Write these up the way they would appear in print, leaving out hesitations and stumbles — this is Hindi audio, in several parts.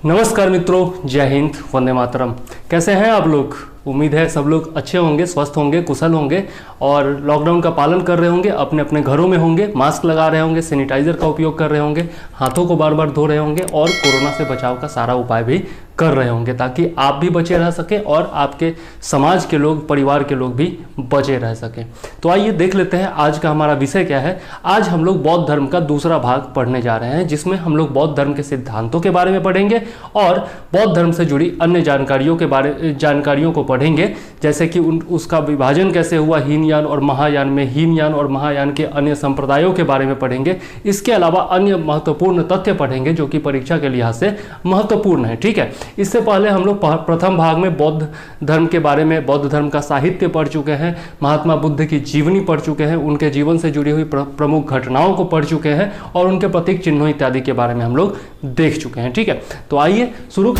नमस्कार मित्रों, जय हिंद, वंदे मातरम। कैसे हैं आप लोग? उम्मीद है सब लोग अच्छे होंगे, स्वस्थ होंगे, कुशल होंगे और लॉकडाउन का पालन कर रहे होंगे, अपने अपने घरों में होंगे, मास्क लगा रहे होंगे, सैनिटाइजर का उपयोग कर रहे होंगे, हाथों को बार बार धो रहे होंगे और कोरोना से बचाव का सारा उपाय भी कर रहे होंगे ताकि आप भी बचे रह सकें और आपके समाज के लोग, परिवार के लोग भी बचे रह सकें। तो आइए देख लेते हैं आज का हमारा विषय क्या है। आज हम लोग बौद्ध धर्म का दूसरा भाग पढ़ने जा रहे हैं, जिसमें हम लोग बौद्ध धर्म के सिद्धांतों के बारे में पढ़ेंगे और बौद्ध धर्म से जुड़ी अन्य जानकारियों को पढ़ेंगे, जैसे कि उसका विभाजन कैसे हुआ हीनयान और महायान में, हीनयान और महायान के अन्य संप्रदायों के बारे में पढ़ेंगे। इसके अलावा अन्य महत्वपूर्ण तथ्य पढ़ेंगे जो कि परीक्षा के लिहाज से महत्वपूर्ण है। ठीक है, इससे पहले हम लोग प्रथम भाग में बौद्ध धर्म के बारे में, बौद्ध धर्म का साहित्य पढ़ चुके हैं, महात्मा बुद्ध की जीवनी पढ़ चुके हैं, उनके जीवन से जुड़ी हुई प्रमुख घटनाओं को पढ़ चुके हैं और उनके प्रतीक चिन्हों इत्यादि के बारे में हम लोग देख चुके हैं। ठीक है, तो आइए शुरू।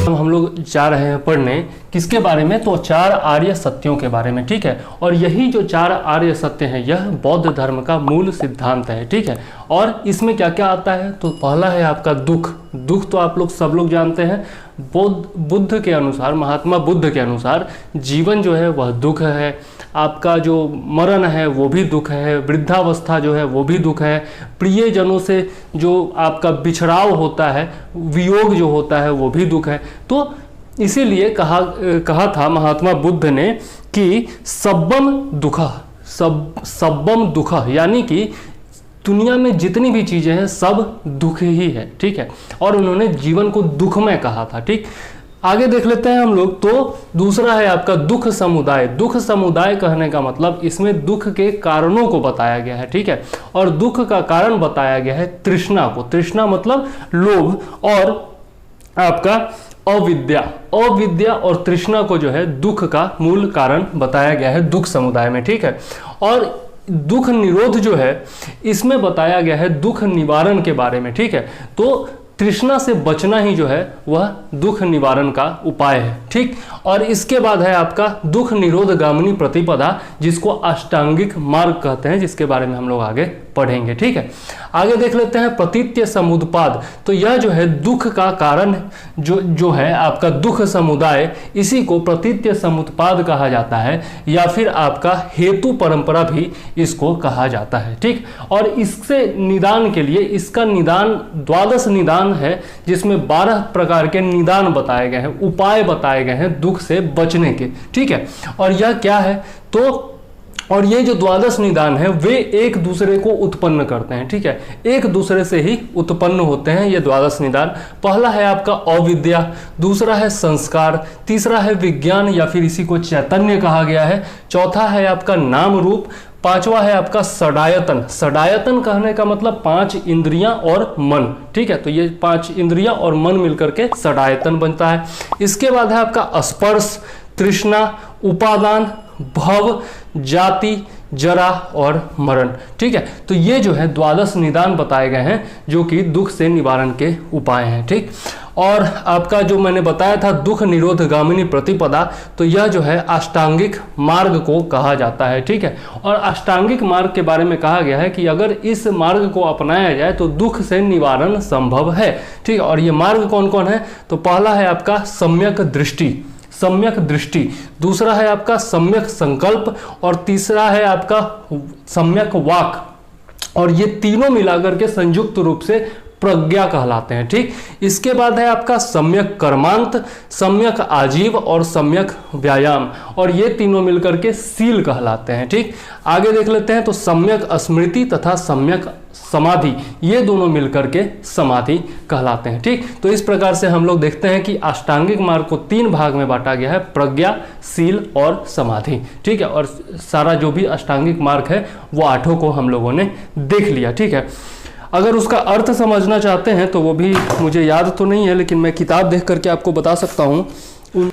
हम लोग जा रहे हैं पढ़ने किसके बारे में, तो 4 आर्य सत्यों के बारे में। ठीक है, और यही जो 4 आर्य सत्य हैं यह बौद्ध धर्म का मूल सिद्धांत है। ठीक है, और इसमें क्या क्या आता है, तो पहला है आपका दुख। दुख तो आप लोग सब लोग जानते हैं। बुद्ध के अनुसार, महात्मा बुद्ध के अनुसार जीवन जो है वह दुख है, आपका जो मरण है वो भी दुख है, वृद्धावस्था जो है वो भी दुख है, प्रियजनों से जो आपका बिछड़ाव होता है, वियोग जो होता है वो भी दुख है। तो इसीलिए कहा था महात्मा बुद्ध ने कि सब्बम दुख, यानी कि दुनिया में जितनी भी चीजें हैं सब दुख ही है। ठीक है, और उन्होंने जीवन को दुखमय कहा था। ठीक, आगे देख लेते हैं हम लोग। तो दूसरा है आपका दुख समुदाय। दुख समुदाय कहने का मतलब इसमें दुख के कारणों को बताया गया है। ठीक है, और दुख का कारण बताया गया है तृष्णा को। तृष्णा मतलब लोभ, और आपका अविद्या और तृष्णा को जो है दुख का मूल कारण बताया गया है दुख समुदाय में। ठीक है, और दुख निरोध जो है इसमें बताया गया है दुख निवारण के बारे में। ठीक है, तो तृष्णा से बचना ही जो है वह दुख निवारण का उपाय है। ठीक, और इसके बाद है आपका दुख निरोध गामिनी प्रतिपदा, जिसको अष्टांगिक मार्ग कहते हैं, जिसके बारे में हम लोग आगे पढ़ेंगे। ठीक है, आगे देख लेते हैं प्रतीत्य समुत्पाद। तो यह जो है दुख का कारण जो है आपका दुख समुदाय, इसी को प्रतीत्य समुत्पाद कहा जाता है, या फिर आपका हेतु परंपरा भी इसको कहा जाता है। ठीक, और इससे निदान के लिए इसका निदान 12 निदान है, जिसमें 12 प्रकार के निदान बताए गए हैं, उपाय बताए गए हैं दुख से बचने के। ठीक है, और यह क्या है, तो और ये जो 12 निदान है वे एक दूसरे को उत्पन्न करते हैं। ठीक है, एक दूसरे से ही उत्पन्न होते हैं ये 12 निदान। पहला है आपका अविद्या, दूसरा है संस्कार, तीसरा है विज्ञान या फिर इसी को चैतन्य कहा गया है, चौथा है आपका नाम रूप, पांचवा है आपका षडायतन। षडायतन कहने का मतलब 5 इंद्रियां और मन। ठीक है, तो ये 5 इंद्रियां और मन मिलकर के षडायतन बनता है। इसके बाद है आपका स्पर्श, तृष्णा, उपादान, भव, जाति, जरा और मरण। ठीक है, तो ये जो है 12 निदान बताए गए हैं जो कि दुख से निवारण के उपाय हैं। ठीक, और आपका जो मैंने बताया था दुख निरोध गामिनी प्रतिपदा, तो यह जो है अष्टांगिक मार्ग को कहा जाता है। ठीक है, और अष्टांगिक मार्ग के बारे में कहा गया है कि अगर इस मार्ग को अपनाया जाए तो दुख से निवारण संभव है। ठीक, और ये मार्ग कौन कौन है, तो पहला है आपका सम्यक दृष्टि, दूसरा है आपका सम्यक संकल्प, और तीसरा है आपका सम्यक वाक। और ये तीनों मिलाकर के संयुक्त रूप से प्रज्ञा कहलाते हैं। ठीक, इसके बाद है आपका सम्यक कर्मांत, सम्यक आजीव और सम्यक व्यायाम, और ये तीनों मिलकर के सील कहलाते हैं। ठीक, आगे देख लेते हैं तो सम्यक स्मृति तथा सम्यक समाधि, ये दोनों मिलकर के समाधि कहलाते हैं। ठीक, तो इस प्रकार से हम लोग देखते हैं कि अष्टांगिक मार्ग को 3 भाग में बांटा गया है, प्रज्ञा, सील और समाधि। ठीक है, और सारा जो भी अष्टांगिक मार्ग है वो 8 को हम लोगों ने देख लिया। ठीक है, अगर उसका अर्थ समझना चाहते हैं तो वो भी मुझे याद तो नहीं है, लेकिन मैं किताब देख करके आपको बता सकता हूँ।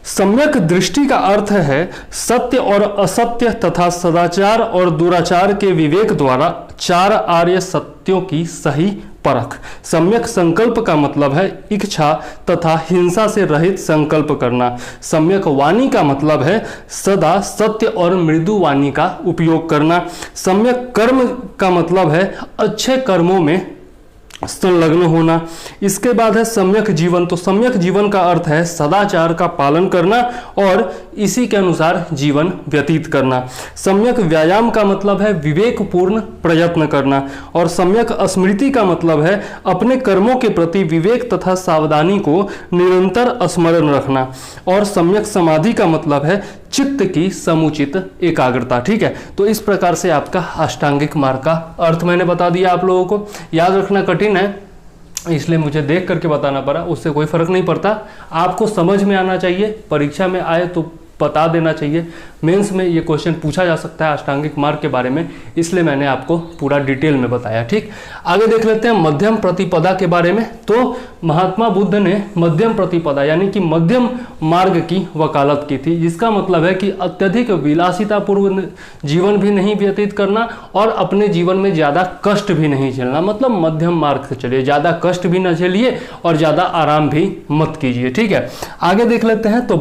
सम्यक दृष्टि का अर्थ है सत्य और असत्य तथा सदाचार और दुराचार के विवेक द्वारा 4 आर्य सत्यों की सही परख। सम्यक संकल्प का मतलब है इच्छा तथा हिंसा से रहित संकल्प करना। सम्यक वाणी का मतलब है सदा सत्य और मृदु वाणी का उपयोग करना। सम्यक कर्म का मतलब है अच्छे कर्मों में संलग्न होना। इसके बाद है सम्यक जीवन, तो सम्यक जीवन का अर्थ है सदाचार का पालन करना और इसी के अनुसार जीवन व्यतीत करना। सम्यक व्यायाम का मतलब है विवेकपूर्ण प्रयत्न करना, और सम्यक स्मृति का मतलब है अपने कर्मों के प्रति विवेक तथा सावधानी को निरंतर स्मरण रखना, और सम्यक समाधि का मतलब है चित्त की समुचित एकाग्रता। ठीक है, तो इस प्रकार से आपका अष्टांगिक मार्ग का अर्थ मैंने बता दिया। आप लोगों को याद रखना कठिन है, इसलिए मुझे देख करके बताना पड़ा, उससे कोई फर्क नहीं पड़ता। आपको समझ में आना चाहिए, परीक्षा में आए तो बता देना चाहिए। मेंस में ये क्वेश्चन पूछा जा सकता है अष्टांगिक मार्ग के बारे में, इसलिए मैंने आपको पूरा डिटेल में बताया। ठीक, आगे देख लेते हैं मध्यम प्रतिपदा के बारे में। तो महात्मा बुद्ध ने मध्यम प्रतिपदा यानी कि मध्यम मार्ग की वकालत की थी, जिसका मतलब है कि अत्यधिक विलासितापूर्व जीवन भी नहीं व्यतीत करना और अपने जीवन में ज़्यादा कष्ट भी नहीं झेलना, मतलब मध्यम मार्ग से चलिए, ज़्यादा कष्ट भी न झेलिए और ज़्यादा आराम भी मत कीजिए। ठीक है, आगे देख लेते हैं तो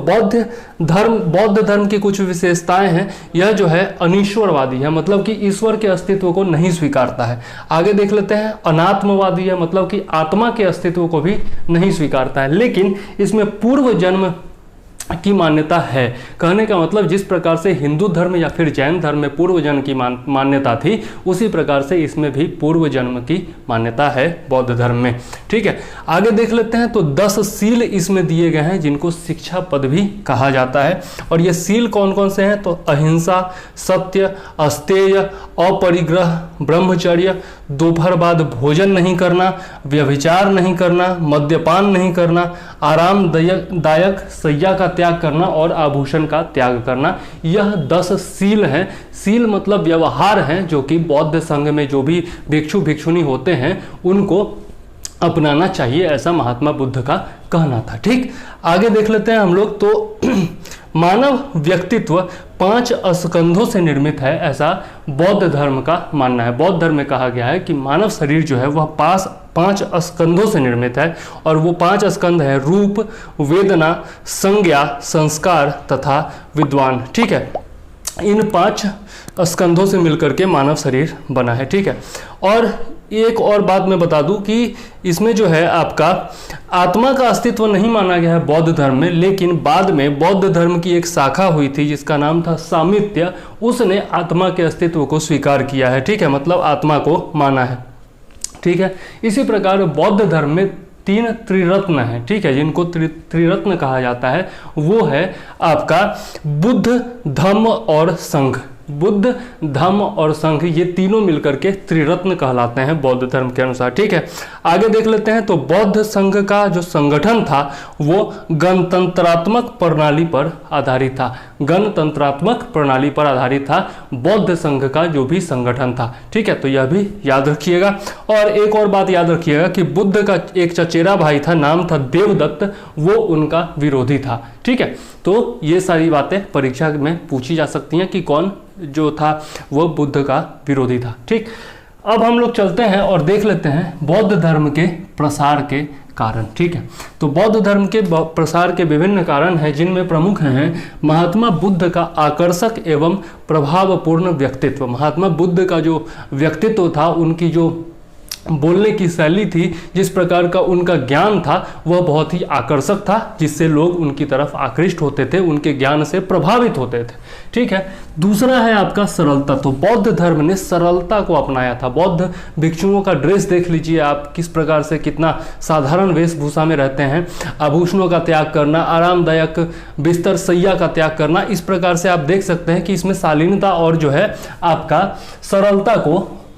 बौद्ध धर्म की कुछ विशेषताएं हैं। यह जो है अनीश्वरवादी है, मतलब कि ईश्वर के अस्तित्व को नहीं स्वीकारता है। आगे देख लेते हैं अनात्मवादी है, मतलब कि आत्मा के अस्तित्व को भी नहीं स्वीकारता है, लेकिन इसमें पूर्व जन्म की मान्यता है। कहने का मतलब जिस प्रकार से हिंदू धर्म या फिर जैन धर्म में पूर्व जन्म की मान्यता थी, उसी प्रकार से इसमें भी पूर्व जन्म की मान्यता है बौद्ध धर्म में। ठीक है, आगे देख लेते हैं तो 10 सील इसमें दिए गए हैं, जिनको शिक्षा पद भी कहा जाता है। और ये सील कौन कौन से हैं तो अहिंसा, सत्य, अस्तेय, अपरिग्रह, ब्रह्मचर्य, दोपहर बाद भोजन नहीं करना, व्यभिचार नहीं करना, मद्यपान नहीं करना, आरामदायक शैया का त्याग करना और आभूषण का त्याग करना। यह 10 सील हैं। सील मतलब व्यवहार हैं जो कि बौद्ध संघ में जो भी भिक्षु भिक्षुणी होते हैं उनको अपनाना चाहिए, ऐसा महात्मा बुद्ध का कहना था। ठीक, आगे देख लेते हैं हम लोग तो मानव व्यक्तित्व 5 स्कंधों से निर्मित है, ऐसा बौद्ध धर्म का मानना है। बौद्ध धर्म में कहा गया है कि मानव शरीर जो है वह 5 स्कंधों से निर्मित है, और वो 5 स्कंध है रूप, वेदना, संज्ञा, संस्कार तथा विद्वान। ठीक है, इन 5 स्कंधों से मिलकर के मानव शरीर बना है। ठीक है, और एक और बात मैं बता दूं कि इसमें जो है आपका आत्मा का अस्तित्व नहीं माना गया है बौद्ध धर्म में, लेकिन बाद में बौद्ध धर्म की एक शाखा हुई थी जिसका नाम था सामित्य, उसने आत्मा के अस्तित्व को स्वीकार किया है। ठीक है, मतलब आत्मा को माना है। ठीक है, इसी प्रकार बौद्ध धर्म में 3 त्रिरत्न है। ठीक है, जिनको त्रिरत्न कहा जाता है, वो है आपका बुद्ध, धम्म और संघ। बुद्ध, धम्म और संघ, ये तीनों मिलकर के त्रिरत्न कहलाते हैं बौद्ध धर्म के अनुसार। ठीक है, आगे देख लेते हैं तो बौद्ध संघ का जो संगठन था वो गणतंत्रात्मक प्रणाली पर आधारित था। गणतंत्रात्मक प्रणाली पर आधारित था बौद्ध संघ का जो भी संगठन था। ठीक है, तो यह भी याद रखिएगा। और एक और बात याद रखिएगा कि बुद्ध का एक चचेरा भाई था, नाम था देवदत्त, वो उनका विरोधी था। ठीक है, तो ये सारी बातें परीक्षा में पूछी जा सकती हैं कि कौन जो था वो बुद्ध का विरोधी था। ठीक, अब हम लोग चलते हैं और देख लेते हैं बौद्ध धर्म के प्रसार के कारण। ठीक है, तो बौद्ध धर्म के प्रसार के विभिन्न कारण हैं, जिनमें प्रमुख हैं महात्मा बुद्ध का आकर्षक एवं प्रभावपूर्ण व्यक्तित्व। महात्मा बुद्ध का जो व्यक्तित्व था, उनकी जो बोलने की शैली थी, जिस प्रकार का उनका ज्ञान था वह बहुत ही आकर्षक था, जिससे लोग उनकी तरफ आकृष्ट होते थे, उनके ज्ञान से प्रभावित होते थे। ठीक है। दूसरा है आपका सरलता। तो बौद्ध धर्म ने सरलता को अपनाया था। बौद्ध भिक्षुओं का ड्रेस देख लीजिए आप, किस प्रकार से कितना साधारण वेशभूषा में रहते हैं। आभूषणों का त्याग करना, आरामदायक बिस्तर सैया का त्याग करना, इस प्रकार से आप देख सकते हैं कि इसमें शालीनता और जो है आपका सरलता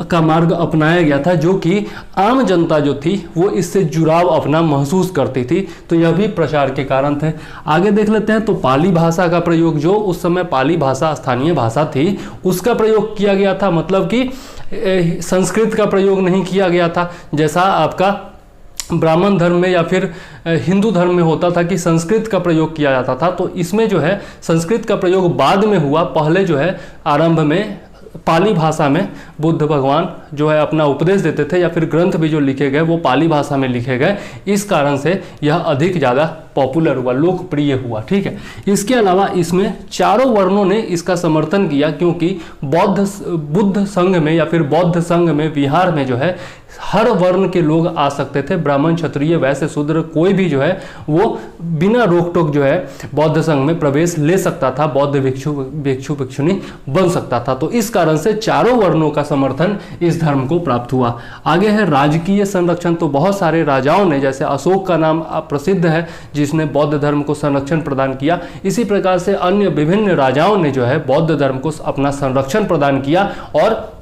का मार्ग अपनाया गया था, जो कि आम जनता जो थी वो इससे जुड़ाव अपना महसूस करती थी। तो यह भी प्रचार के कारण थे। आगे देख लेते हैं। तो पाली भाषा का प्रयोग, जो उस समय पाली भाषा स्थानीय भाषा थी, उसका प्रयोग किया गया था। मतलब कि संस्कृत का प्रयोग नहीं किया गया था, जैसा आपका ब्राह्मण धर्म में या फिर हिंदू धर्म में होता था कि संस्कृत का प्रयोग किया जाता था। तो इसमें जो है संस्कृत का प्रयोग बाद में हुआ। पहले जो है आरंभ में पाली भाषा में बुद्ध भगवान जो है अपना उपदेश देते थे, या फिर ग्रंथ भी जो लिखे गए वो पाली भाषा में लिखे गए। इस कारण से यह अधिक ज़्यादा पॉपुलर हुआ, लोकप्रिय हुआ। ठीक है। इसके अलावा इसमें चारों वर्णों ने इसका समर्थन किया, क्योंकि बुद्ध संघ में या फिर बौद्ध संघ में विहार में जो है हर वर्ण के लोग आ सकते थे। ब्राह्मण, क्षत्रिय, वैश्य, शूद्र, कोई भी जो है वो बिना रोक टोक जो है बौद्ध संघ में प्रवेश ले सकता था, बौद्ध भिक्षुनी बन सकता था। तो इस कारण से चारों वर्णों का समर्थन इस धर्म को प्राप्त हुआ। आगे है राजकीय संरक्षण। तो बहुत सारे राजाओं ने, जैसे अशोक का नाम प्रसिद्ध है जिसने बौद्ध धर्म को संरक्षण प्रदान किया, इसी प्रकार से अन्य विभिन्न राजाओं ने जो है बौद्ध धर्म को अपना संरक्षण प्रदान किया और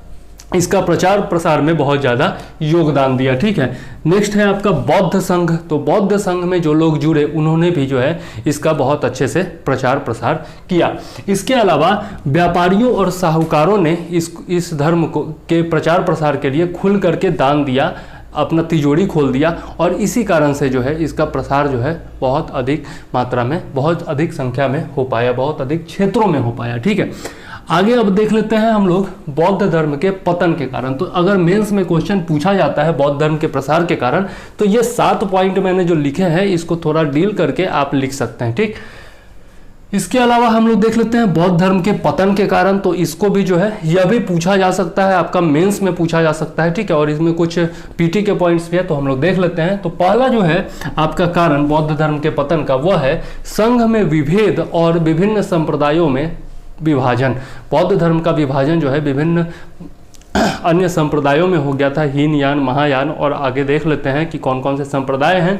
इसका प्रचार प्रसार में बहुत ज़्यादा योगदान दिया। ठीक है। नेक्स्ट है आपका बौद्ध संघ। तो बौद्ध संघ में जो लोग जुड़े उन्होंने भी जो है इसका बहुत अच्छे से प्रचार प्रसार किया। इसके अलावा व्यापारियों और साहूकारों ने इस धर्म को के प्रचार प्रसार के लिए खुल करके दान दिया, अपना तिजोरी खोल दिया, और इसी कारण से जो है इसका प्रसार जो है बहुत अधिक मात्रा में, बहुत अधिक संख्या में हो पाया, बहुत अधिक क्षेत्रों में हो पाया। ठीक है। आगे अब देख लेते हैं हम लोग बौद्ध धर्म के पतन के कारण। तो अगर मेंस में क्वेश्चन पूछा जाता है बौद्ध धर्म के प्रसार के कारण, तो ये 7 पॉइंट मैंने जो लिखे हैं इसको थोड़ा डील करके आप लिख सकते हैं। ठीक। इसके अलावा हम लोग देख लेते हैं बौद्ध धर्म के पतन के कारण। तो इसको भी जो है यह भी पूछा जा सकता है, आपका मेंस में पूछा जा सकता है। ठीक है। और इसमें कुछ पीटी के पॉइंट्स भी है, तो हम लोग देख लेते हैं। तो पहला जो है आपका कारण बौद्ध धर्म के पतन का, वह है संघ में विभेद और विभिन्न संप्रदायों में विभाजन। बौद्ध धर्म का विभाजन जो है विभिन्न अन्य संप्रदायों में हो गया था, हीनयान, महायान, और आगे देख लेते हैं कि कौन कौन से संप्रदाय हैं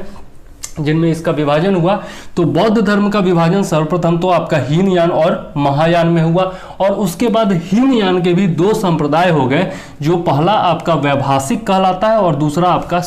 जिनमें इसका विभाजन हुआ। तो बौद्ध धर्म का विभाजन सर्वप्रथम तो आपका हीनयान और महायान में हुआ, और उसके बाद हीनयान के भी 2 संप्रदाय हो गए, जो पहला आपका वैभाषिक कहलाता है और दूसरा आपका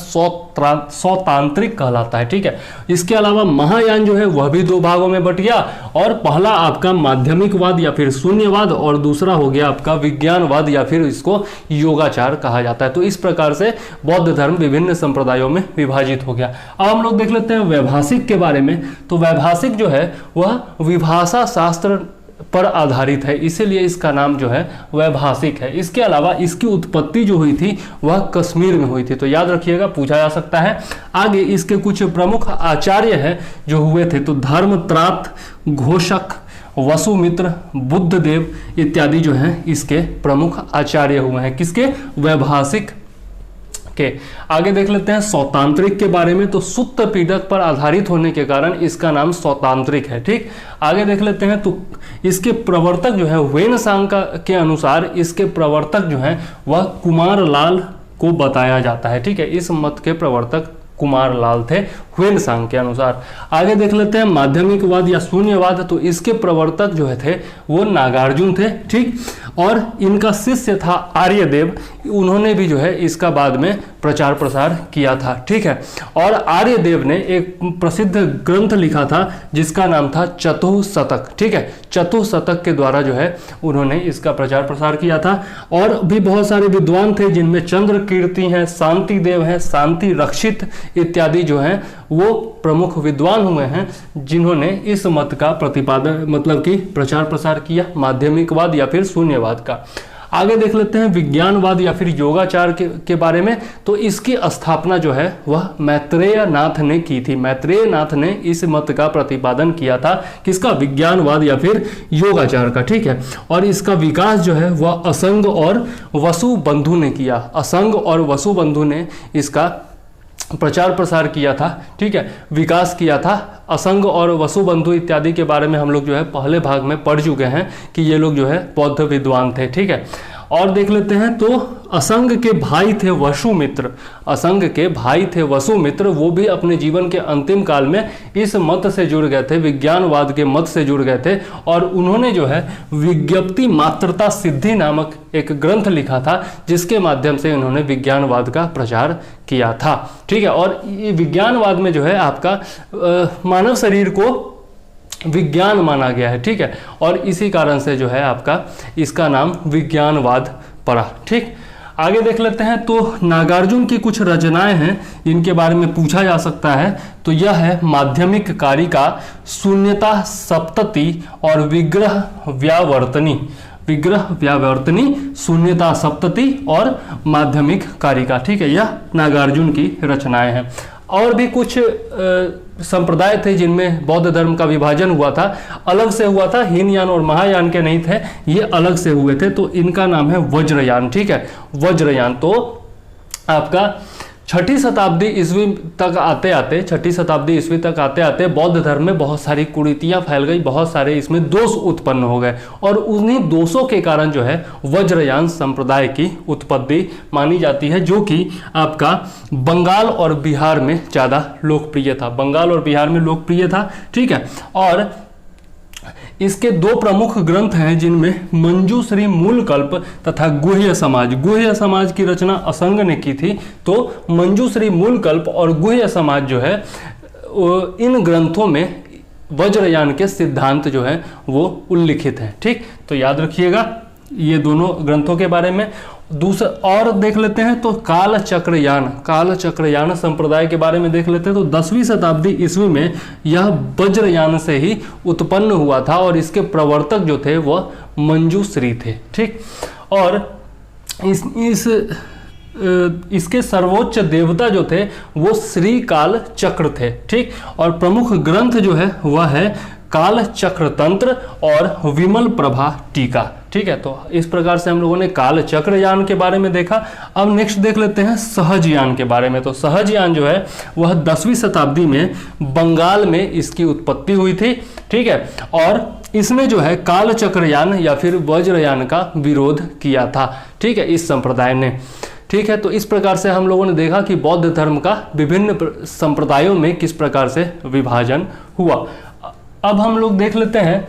सौतांत्रिक कहलाता है। ठीक है। इसके अलावा महायान जो है वह भी 2 भागों में बट गया, और पहला आपका माध्यमिकवाद या फिर शून्यवाद, और दूसरा हो गया आपका विज्ञानवाद या फिर इसको योगाचार कहा जाता है। तो इस प्रकार से बौद्ध धर्म विभिन्न संप्रदायों में विभाजित हो गया। अब हम लोग देख लेते हैं वैभाषिक के बारे में। तो वैभाषिक जो है वह विभाषा शास्त्र पर आधारित है, इसीलिए इसका नाम जो है वैभाषिक है। इसके अलावा इसकी उत्पत्ति जो हुई थी वह कश्मीर में हुई थी, तो याद रखिएगा, पूछा जा सकता है। आगे इसके कुछ प्रमुख आचार्य हैं जो हुए थे। तो धर्मत्रात, घोषक, वसुमित्र, बुद्धदेव इत्यादि जो हैं इसके प्रमुख आचार्य हुए हैं। किसके? वैभाषिक के। आगे देख लेते हैं सौतांत्रिक के बारे में। तो सुत्त पीड़क पर आधारित होने के कारण इसका नाम सौतांत्रिक है। ठीक। आगे देख लेते हैं तो इसके प्रवर्तक जो है ह्वेनसांग के अनुसार इसके प्रवर्तक जो है वह कुमार लाल को बताया जाता है। ठीक है। इस मत के प्रवर्तक कुमार लाल थे ह्वेनसांग के अनुसार। आगे देख लेते हैं माध्यमिकवाद या शून्यवाद। तो इसके प्रवर्तक जो थे वो नागार्जुन थे। ठीक। और इनका शिष्य था आर्यदेव, उन्होंने भी जो है इसका बाद में प्रचार प्रसार किया था। ठीक है। और आर्यदेव ने एक प्रसिद्ध ग्रंथ लिखा था जिसका नाम था चतुःशतक। ठीक है। चतुःशतक के द्वारा जो है उन्होंने इसका प्रचार प्रसार किया था। और भी बहुत सारे विद्वान थे जिनमें चंद्र कीर्ति हैं, शांति देव हैं, शांति रक्षित इत्यादि जो हैं वो प्रमुख विद्वान हुए हैं जिन्होंने इस मत का प्रतिपादन मतलब कि प्रचार प्रसार किया, माध्यमिकवाद या फिर शून्यवाद का। आगे देख लेते हैं विज्ञानवाद या फिर योगाचार के बारे में। तो इसकी स्थापना जो है वह मैत्रेय नाथ ने की थी। मैत्रेय नाथ ने इस मत का प्रतिपादन किया था, किसका? विज्ञानवाद या फिर योगाचार का, ठीक है। और इसका विकास जो है वह असंग और वसुबंधु ने किया। असंग और वसुबंधु ने इसका प्रचार प्रसार किया था, ठीक है, विकास किया था। असंग और वसुबंधु इत्यादि के बारे में हम लोग जो है पहले भाग में पढ़ चुके हैं कि ये लोग जो है बौद्ध विद्वान थे, ठीक है। और देख लेते हैं तो असंग के भाई थे वसुमित्र। असंग के भाई थे वसुमित्र, वो भी अपने जीवन के अंतिम काल में इस मत से जुड़ गए थे, विज्ञानवाद के मत से जुड़ गए थे। और उन्होंने जो है विज्ञप्ति मात्रता सिद्धि नामक एक ग्रंथ लिखा था, जिसके माध्यम से उन्होंने विज्ञानवाद का प्रचार किया था, ठीक है। और ये विज्ञानवाद में जो है आपका मानव शरीर को विज्ञान माना गया है, ठीक है। और इसी कारण से जो है आपका इसका नाम विज्ञानवाद पड़ा, ठीक। आगे देख लेते हैं तो नागार्जुन की कुछ रचनाएं हैं इनके बारे में पूछा जा सकता है। तो यह है माध्यमिक कारिका, शून्यता सप्तति और विग्रह व्यावर्तनी। विग्रह व्यावर्तनी, शून्यता सप्तति और माध्यमिक कारिका, ठीक है। यह नागार्जुन की रचनाएं हैं। और भी कुछ संप्रदाय थे जिनमें बौद्ध धर्म का विभाजन हुआ था, अलग से हुआ था, हीनयान और महायान के नहीं थे, ये अलग से हुए थे। तो इनका नाम है वज्रयान, ठीक है, वज्रयान। तो आपका 6ठी शताब्दी ईस्वी तक आते आते 6ठी शताब्दी ईस्वी तक आते आते बौद्ध धर्म में बहुत सारी कुरीतियां फैल गई, बहुत सारे इसमें दोष उत्पन्न हो गए। और उन्हीं दोषों के कारण जो है वज्रयान संप्रदाय की उत्पत्ति मानी जाती है, जो कि आपका बंगाल और बिहार में ज़्यादा लोकप्रिय था। बंगाल और बिहार में लोकप्रिय था, ठीक है। और इसके दो प्रमुख ग्रंथ हैं जिनमें मंजूश्री मूलकल्प तथा गुह्य समाज। गुह्य समाज की रचना असंग ने की थी। तो मंजूश्री मूलकल्प और गुह्य समाज जो है इन ग्रंथों में वज्रयान के सिद्धांत जो है वो उल्लिखित हैं, ठीक। तो याद रखिएगा ये दोनों ग्रंथों के बारे में। दूसरा और देख लेते हैं तो कालचक्रयान संप्रदाय के बारे में देख लेते हैं। तो 10वीं शताब्दी ईस्वी में यह वज्रयान से ही उत्पन्न हुआ था और इसके प्रवर्तक जो थे वह मंजूश्री थे, ठीक। और इसके सर्वोच्च देवता जो थे वो श्री काल चक्र थे, ठीक। और प्रमुख ग्रंथ जो है वह है काल चक्र तंत्र और विमल प्रभा टीका, ठीक है। तो इस प्रकार से हम लोगों ने काल चक्रयान के बारे में देखा। अब नेक्स्ट देख लेते हैं सहजयान के बारे में। तो सहजयान जो है वह 10वीं शताब्दी में बंगाल में इसकी उत्पत्ति हुई थी, ठीक है। और इसने जो है काल चक्रयान या फिर वज्रयान का विरोध किया था, ठीक है, इस संप्रदाय ने, ठीक है। तो इस प्रकार से हम लोगों ने देखा कि बौद्ध धर्म का विभिन्न संप्रदायों में किस प्रकार से विभाजन हुआ। अब हम लोग देख लेते हैं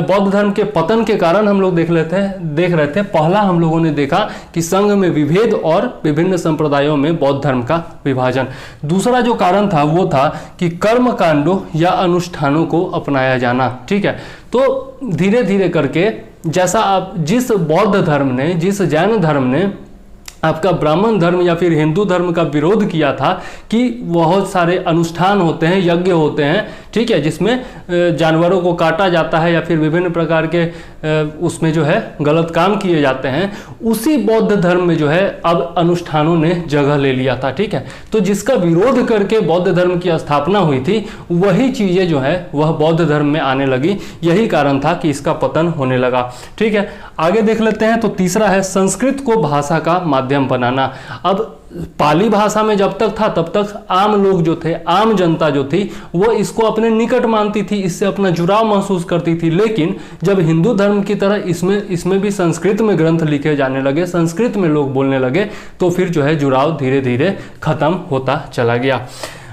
बौद्ध धर्म के पतन के कारण हम लोग देख रहे थे। पहला हम लोगों ने देखा कि संघ में विभेद और विभिन्न संप्रदायों में बौद्ध धर्म का विभाजन। दूसरा जो कारण था वो था कि कर्म कांडों या अनुष्ठानों को अपनाया जाना, ठीक है। तो धीरे धीरे करके जैसा आप जिस बौद्ध धर्म ने, जिस जैन धर्म ने आपका ब्राह्मण धर्म या फिर हिंदू धर्म का विरोध किया था कि बहुत सारे अनुष्ठान होते हैं, यज्ञ होते हैं, ठीक है, जिसमें जानवरों को काटा जाता है या फिर विभिन्न प्रकार के उसमें जो है गलत काम किए जाते हैं, उसी बौद्ध धर्म में जो है अब अनुष्ठानों ने जगह ले लिया था, ठीक है। तो जिसका विरोध करके बौद्ध धर्म की स्थापना हुई थी वही चीज़ें जो है वह बौद्ध धर्म में आने लगी। यही कारण था कि इसका पतन होने लगा, ठीक है। आगे देख लेते हैं तो तीसरा है संस्कृत को भाषा का माध्यम बनाना। अब पाली भाषा में जब तक था तब तक आम लोग जो थे, आम जनता जो थी वो इसको अपने निकट मानती थी, इससे अपना जुड़ाव महसूस करती थी। लेकिन जब हिंदू धर्म की तरह इसमें भी संस्कृत में ग्रंथ लिखे जाने लगे, संस्कृत में लोग बोलने लगे, तो फिर जो है जुड़ाव धीरे धीरे खत्म होता चला गया।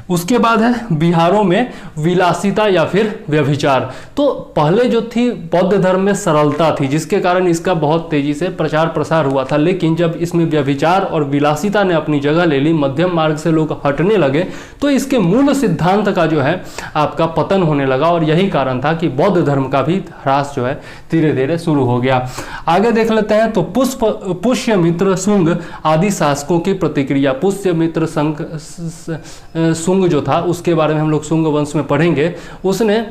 उसके बाद है बिहारों में विलासिता या फिर व्यभिचार। तो पहले जो थी बौद्ध धर्म में सरलता थी जिसके कारण इसका बहुत तेजी से प्रचार प्रसार हुआ था। लेकिन जब इसमें व्यभिचार और विलासिता ने अपनी जगह ले ली, मध्यम मार्ग से लोग हटने लगे, तो इसके मूल सिद्धांत का जो है आपका पतन होने लगा। और यही कारण था कि बौद्ध धर्म का भी ह्रास जो है धीरे धीरे शुरू हो गया। आगे देख लेते हैं तो पुष्यमित्र शुंग आदि शासकों की प्रतिक्रिया। पुष्यमित्र शुंग जो था उसके बारे में हम लोग शुंग वंश में पढ़ेंगे। उसने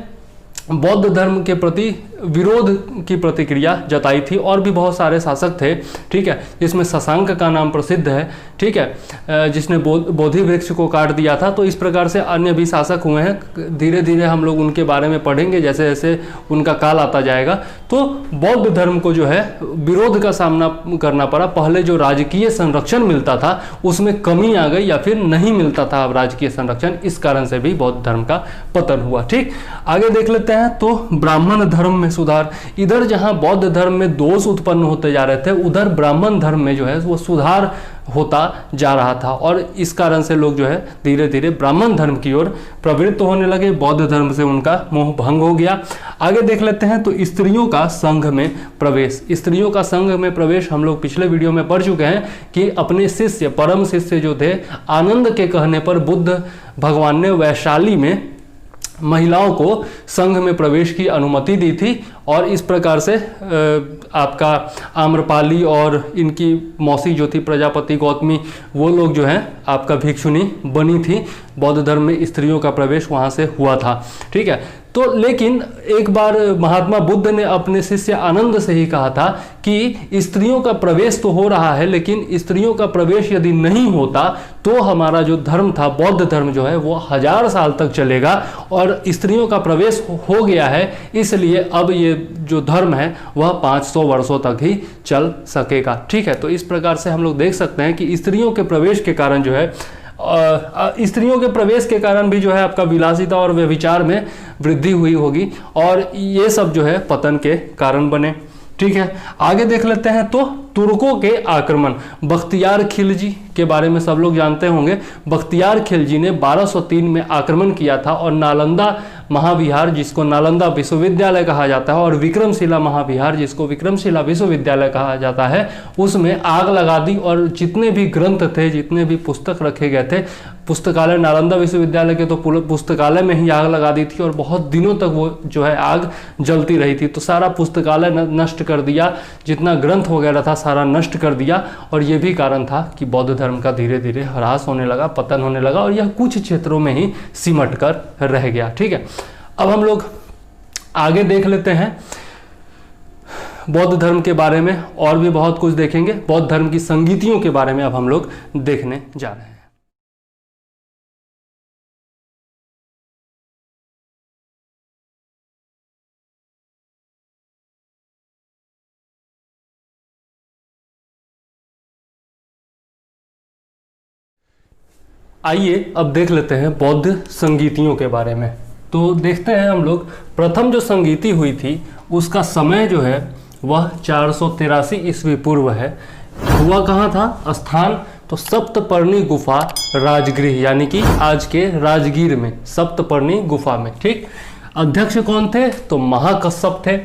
बौद्ध धर्म के प्रति विरोध की प्रतिक्रिया जताई थी। और भी बहुत सारे शासक थे, ठीक है, जिसमें शशांक का नाम प्रसिद्ध है, ठीक है, जिसने बोधि वृक्ष को काट दिया था। तो इस प्रकार से अन्य भी शासक हुए हैं, धीरे धीरे हम लोग उनके बारे में पढ़ेंगे जैसे जैसे उनका काल आता जाएगा। तो बौद्ध धर्म को जो है विरोध का सामना करना पड़ा। पहले जो राजकीय संरक्षण मिलता था उसमें कमी आ गई, या फिर नहीं मिलता था अब राजकीय संरक्षण, इस कारण से भी बौद्ध धर्म का पतन हुआ। ठीक, आगे देख लेते हैं। तो ब्राह्मण धर्म में सुधार, इधर जहां बौद्ध धर्म में दोष उत्पन्न होते जा रहे थे, उधर ब्राह्मण धर्म में जो है वो सुधार होता जा रहा था, और इस कारण से लोग जो है धीरे धीरे ब्राह्मण धर्म की ओर प्रवृत्त होने लगे। बौद्ध धर्म से उनका मोह भंग हो गया। आगे देख लेते हैं। तो स्त्रियों का संघ में प्रवेश, स्त्रियों का संघ में प्रवेश हम लोग पिछले वीडियो में पढ़ चुके हैं कि अपने शिष्य, परम शिष्य जो थे, आनंद के कहने पर बुद्ध भगवान ने वैशाली में महिलाओं को संघ में प्रवेश की अनुमति दी थी। और इस प्रकार से आपका आम्रपाली और इनकी मौसी जो थी प्रजापति गौतमी, वो लोग जो हैं आपका भिक्षुनी बनी थी। बौद्ध धर्म में स्त्रियों का प्रवेश वहाँ से हुआ था। ठीक है, तो लेकिन एक बार महात्मा बुद्ध ने अपने शिष्य आनंद से ही कहा था कि स्त्रियों का प्रवेश तो हो रहा है, लेकिन स्त्रियों का प्रवेश यदि नहीं होता तो हमारा जो धर्म था, बौद्ध धर्म जो है वो 1000 साल तक चलेगा। और स्त्रियों का प्रवेश हो गया है, इसलिए अब ये जो धर्म है वह 500 वर्षों तक ही चल सकेगा। ठीक है, तो इस प्रकार से हम लोग देख सकते हैं कि स्त्रियों के प्रवेश के कारण जो है, स्त्रियों के प्रवेश के कारण भी जो है आपका विलासिता और व्यभिचार में वृद्धि हुई होगी, और ये सब जो है पतन के कारण बने। ठीक है, आगे देख लेते हैं। तो तुर्कों के आक्रमण, बख्तियार खिलजी के बारे में सब लोग जानते होंगे। बख्तियार खिलजी ने 1203 में आक्रमण किया था, और नालंदा महाविहार, जिसको नालंदा विश्वविद्यालय कहा जाता है, और विक्रमशिला महाविहार, जिसको विक्रमशिला विश्वविद्यालय कहा जाता है, उसमें आग लगा दी। और जितने भी ग्रंथ थे, जितने भी पुस्तक रखे गए थे, पुस्तकालय नालंदा विश्वविद्यालय के तो पुस्तकालय में ही आग लगा दी थी, और बहुत दिनों तक वो जो है आग जलती रही थी। तो सारा पुस्तकालय नष्ट कर दिया, जितना ग्रंथ वगैरह था सारा नष्ट कर दिया। और ये भी कारण था कि बौद्ध धर्म का धीरे धीरे ह्रास होने लगा, पतन होने लगा, और यह कुछ क्षेत्रों में ही सिमट कर रह गया। ठीक है, अब हम लोग आगे देख लेते हैं बौद्ध धर्म के बारे में, और भी बहुत कुछ देखेंगे। बौद्ध धर्म की संगीतियों के बारे में अब हम लोग देखने जा रहे हैं। आइए अब देख लेते हैं बौद्ध संगीतियों के बारे में। तो देखते हैं हम लोग, प्रथम जो संगीति हुई थी उसका समय जो है वह 483 ईस्वी पूर्व है। हुआ कहाँ था? स्थान तो सप्तपर्णी गुफा राजगृह, यानी कि आज के राजगीर में सप्तपर्णी गुफा में। ठीक, अध्यक्ष कौन थे? तो महाकश्यप थे।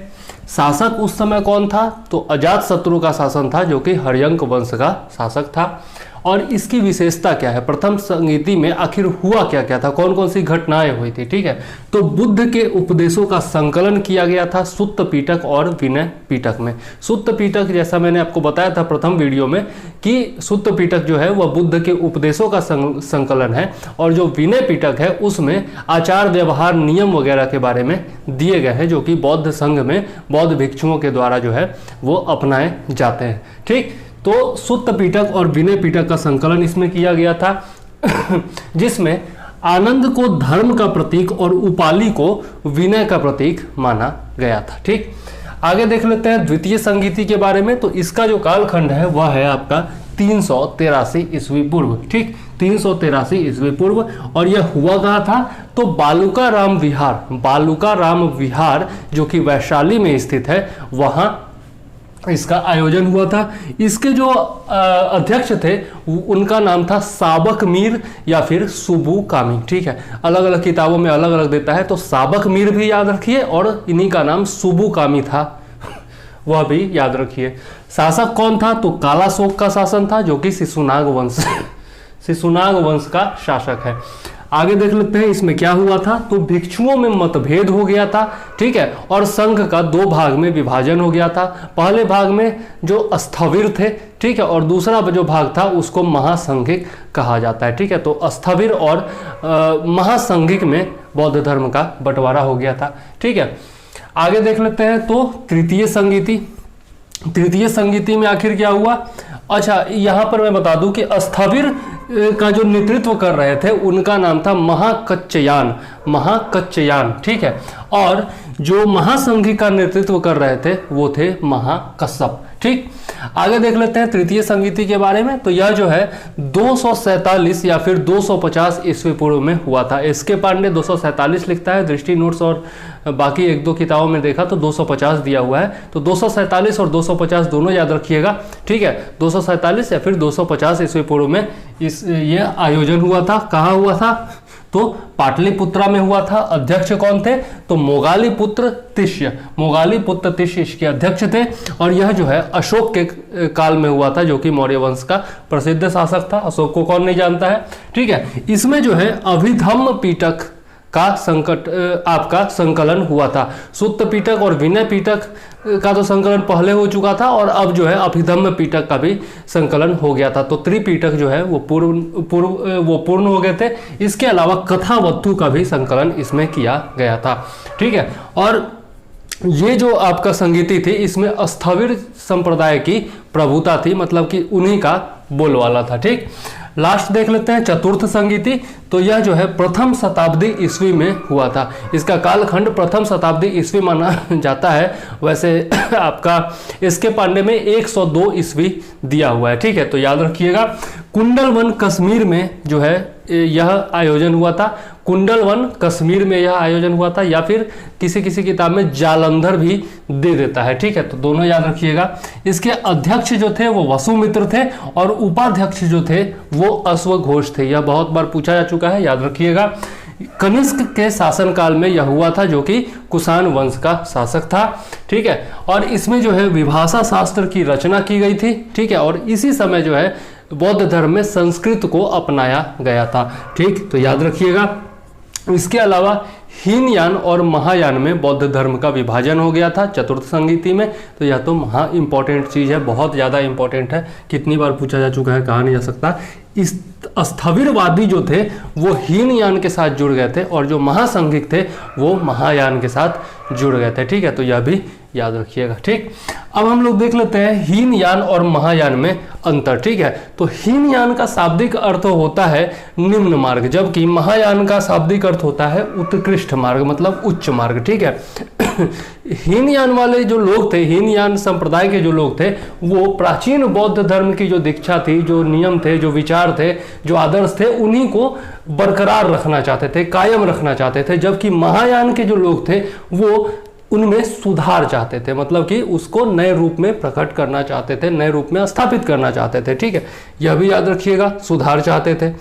शासक उस समय कौन था? तो अजातशत्रु का शासन था, जो कि हर्यंक वंश का शासक था। और इसकी विशेषता क्या है? प्रथम संगीति में आखिर हुआ क्या क्या था, कौन कौन सी घटनाएं हुई थी? ठीक है, तो बुद्ध के उपदेशों का संकलन किया गया था सुत्त पिटक और विनय पिटक में। सुत्त पिटक, जैसा मैंने आपको बताया था प्रथम वीडियो में, कि सुत्त पिटक जो है वह बुद्ध के उपदेशों का संकलन है, और जो विनय पिटक है उसमें आचार व्यवहार नियम वगैरह के बारे में दिए गए हैं, जो कि बौद्ध संघ में बौद्ध भिक्षुओं के द्वारा जो है वो अपनाए जाते हैं। ठीक, तो सुत्त पिटक और विनय पिटक का संकलन इसमें किया गया था, जिसमें आनंद को धर्म का प्रतीक और उपाली को विनय का प्रतीक माना गया था। ठीक, आगे देख लेते हैं द्वितीय संगीति के बारे में। तो इसका जो कालखंड है वह है आपका 383 ईस्वी पूर्व। ठीक, 383 ईस्वी पूर्व। और यह हुआ कहाँ था? तो बालूका राम विहार, बालूका राम विहार जो कि वैशाली में स्थित है, वहां इसका आयोजन हुआ था। इसके जो अध्यक्ष थे उनका नाम था साबक मीर या फिर सुबु कामी। ठीक है, अलग अलग किताबों में अलग अलग देता है, तो साबक मीर भी याद रखिए, और इन्हीं का नाम सुबु कामी था, वह भी याद रखिए। शासक कौन था? तो कालाशोक का शासन था, जो कि शिशुनाग वंश शिशुनाग वंश का शासक है। आगे देख लेते हैं इसमें क्या हुआ था। तो भिक्षुओं में मतभेद हो गया था। ठीक है, और संघ का 2 भाग में विभाजन हो गया था। पहले भाग में जो स्थविर थे, ठीक है, और दूसरा जो भाग था उसको महासंघिक कहा जाता है। ठीक है, तो स्थविर और महासंघिक में बौद्ध धर्म का बंटवारा हो गया था। ठीक है, आगे देख लेते हैं तो तृतीय संगीति। तृतीय संगीति में आखिर क्या हुआ? अच्छा, यहाँ पर मैं बता दूं कि स्थविर का जो नेतृत्व कर रहे थे उनका नाम था महाकच्चयान। महाकच्चयान, ठीक है। और जो महासंघी का नेतृत्व कर रहे थे वो थे महाकश्यप, ठीक। आगे देख लेते हैं तृतीय संगीति के बारे में। तो यह जो है 247 या फिर 250 ईस्वी पूर्व में हुआ था। एसके पांडे 247 लिखता है, दृष्टि नोट्स और बाकी एक दो किताबों में देखा तो 250 दिया हुआ है। तो 247 और 250 दोनों याद रखिएगा, ठीक है। 247 या फिर 250 ईस्वी पूर्व में ये आयोजन हुआ था। कहाँ हुआ था? तो पाटलिपुत्रा में हुआ था। अध्यक्ष कौन थे? तो मोगालीपुत्र तिष्य। मोगालीपुत्र तिष्य इसके अध्यक्ष थे। और यह जो है अशोक के काल में हुआ था, जो कि मौर्य वंश का प्रसिद्ध शासक था। अशोक को कौन नहीं जानता है, ठीक है। इसमें जो है अभिधम्म पीटक का आपका संकलन हुआ था। सुत्त पीटक और विनय पीटक का तो संकलन पहले हो चुका था और अब जो है अभिधम्म पीटक का भी संकलन हो गया था। तो त्रिपीटक जो है वो पूर्ण हो गए थे। इसके अलावा कथावत्थु का भी संकलन इसमें किया गया था, ठीक है। और ये जो आपका संगीति थी इसमें स्थविर संप्रदाय की प्रभुता थी, मतलब कि उन्हीं का बोलवाला था, ठीक। लास्ट देख लेते हैं चतुर्थ संगीति। तो यह जो है प्रथम शताब्दी ईस्वी में हुआ था। इसका कालखंड प्रथम शताब्दी ईस्वी माना जाता है। वैसे आपका एसके पांडे में 102 ईस्वी दिया हुआ है, ठीक है। तो याद रखिएगा। कुंडलवन कश्मीर में जो है यह आयोजन हुआ था। कुंडलवन कश्मीर में यह आयोजन हुआ था, या फिर किसी किसी किताब में जालंधर भी दे देता है, ठीक है। तो दोनों याद रखिएगा। इसके अध्यक्ष जो थे वो वसुमित्र थे और उपाध्यक्ष जो थे वो अश्वघोष थे। यह बहुत बार पूछा जा चुका है, याद रखिएगा। कनिष्क के शासनकाल में यह हुआ था, जो कि कुषाण वंश का शासक था, ठीक है। और इसमें जो है विभाषा शास्त्र की रचना की गई थी, ठीक है। और इसी समय जो है बौद्ध धर्म में संस्कृत को अपनाया गया था, ठीक। तो याद रखिएगा। इसके अलावा हीनयान और महायान में बौद्ध धर्म का विभाजन हो गया था चतुर्थ संगीति में। तो यह तो महा इंपॉर्टेंट चीज है, बहुत ज्यादा इंपॉर्टेंट है, कितनी बार पूछा जा चुका है, कहा नहीं जा सकता। इस स्थविरवादी जो थे वो हीनयान के साथ जुड़ गए थे और जो महासंघिक थे वो महायान के साथ जुड़ गए थे, ठीक है। तो यह भी याद रखिएगा, ठीक। अब हम लोग देख लेते हैं हीनयान और महायान में अंतर, ठीक है। तो हीनयान का शाब्दिक अर्थ होता है निम्न मार्ग, जबकि महायान का शाब्दिक अर्थ होता है उत्कृष्ट मार्ग, मतलब उच्च मार्ग, ठीक है। हीनयान वाले जो लोग थे, हीनयान संप्रदाय के जो लोग थे, वो प्राचीन बौद्ध धर्म की जो दीक्षा थी, जो नियम थे, जो विचार थे, जो आदर्श थे, उन्हीं को बरकरार रखना चाहते थे, कायम रखना चाहते थे। जबकि महायान के जो लोग थे वो उनमें सुधार चाहते थे, मतलब कि उसको नए रूप में प्रकट करना चाहते थे, नए रूप में स्थापित करना चाहते थे, ठीक है। यह भी याद रखिएगा, सुधार चाहते थे।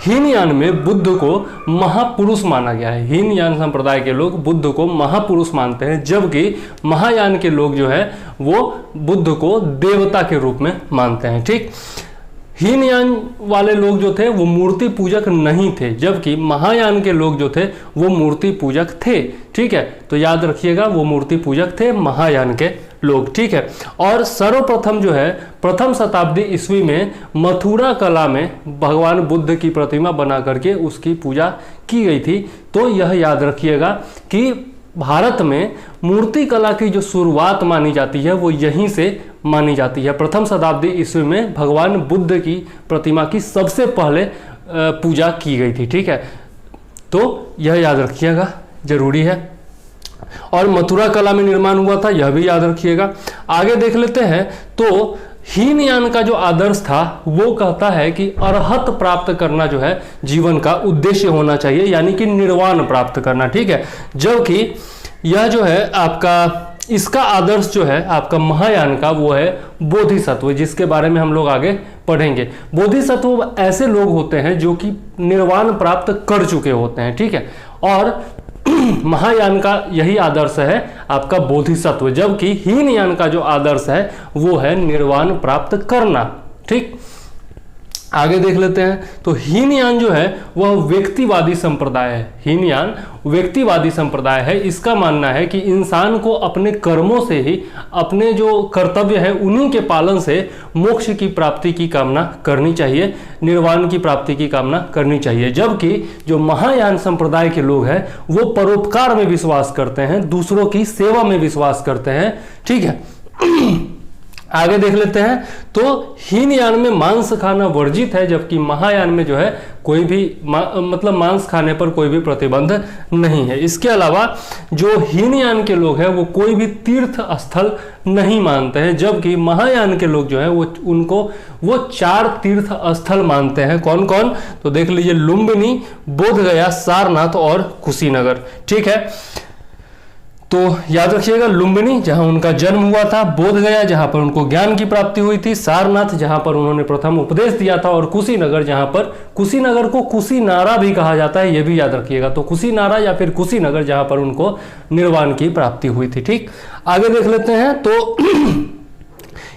हीनयान में बुद्ध को महापुरुष माना गया है। हीनयान संप्रदाय के लोग बुद्ध को महापुरुष मानते हैं, जबकि महायान के लोग जो है वो बुद्ध को देवता के रूप में मानते हैं, ठीक। हीनयान वाले लोग जो थे वो मूर्ति पूजक नहीं थे, जबकि महायान के लोग जो थे वो मूर्ति पूजक थे, ठीक है। तो याद रखिएगा, वो मूर्ति पूजक थे महायान के लोग, ठीक है। और सर्वप्रथम जो है प्रथम शताब्दी ईस्वी में मथुरा कला में भगवान बुद्ध की प्रतिमा बना करके उसकी पूजा की गई थी। तो यह याद रखिएगा कि भारत में मूर्ति कला की जो शुरुआत मानी जाती है वो यहीं से मानी जाती है। प्रथम शताब्दी ईस्वी में भगवान बुद्ध की प्रतिमा की सबसे पहले पूजा की गई थी, ठीक है। तो यह याद रखिएगा, जरूरी है। और मथुरा कला में निर्माण हुआ था, यह भी याद रखिएगा। आगे देख लेते हैं। तो हीनयान का जो आदर्श था वो कहता है कि अरहत प्राप्त करना जो है जीवन का उद्देश्य होना चाहिए, यानी कि निर्वाण प्राप्त करना, ठीक है। जबकि यह जो है आपका इसका आदर्श जो है आपका महायान का वो है बोधिसत्व, जिसके बारे में हम लोग आगे पढ़ेंगे। बोधिसत्व ऐसे लोग होते हैं जो कि निर्वाण प्राप्त कर चुके होते हैं, ठीक है। और महायान का यही आदर्श है आपका बोधिसत्व, जबकि हीनयान का जो आदर्श है वो है निर्वाण प्राप्त करना, ठीक। आगे देख लेते हैं। तो हीनयान जो है वह व्यक्तिवादी संप्रदाय है। हीनयान व्यक्तिवादी संप्रदाय है। इसका मानना है कि इंसान को अपने कर्मों से ही, अपने जो कर्तव्य है उन्हीं के पालन से मोक्ष की प्राप्ति की कामना करनी चाहिए, निर्वाण की प्राप्ति की कामना करनी चाहिए। जबकि जो महायान संप्रदाय के लोग हैं वो परोपकार में विश्वास करते हैं, दूसरों की सेवा में विश्वास करते हैं। ठीक है, आगे देख लेते हैं। तो हीनयान में मांस खाना वर्जित है, जबकि महायान में जो है कोई भी मतलब मांस खाने पर कोई भी प्रतिबंध नहीं है। इसके अलावा जो हीनयान के लोग हैं वो कोई भी तीर्थ स्थल नहीं मानते हैं, जबकि महायान के लोग जो है वो 4 तीर्थ स्थल मानते हैं। कौन कौन? तो देख लीजिए, लुम्बिनी, बोधगया, सारनाथ और कुशीनगर। ठीक है, तो याद रखिएगा, लुम्बिनी जहां उनका जन्म हुआ था, बोधगया जहां पर उनको ज्ञान की प्राप्ति हुई थी, सारनाथ जहां पर उन्होंने प्रथम उपदेश दिया था, और कुशीनगर जहां पर, कुशीनगर को कुशीनारा भी कहा जाता है, यह भी याद रखिएगा। तो कुशीनारा या फिर कुशीनगर जहां पर उनको निर्वाण की प्राप्ति हुई थी। ठीक, आगे देख लेते हैं। तो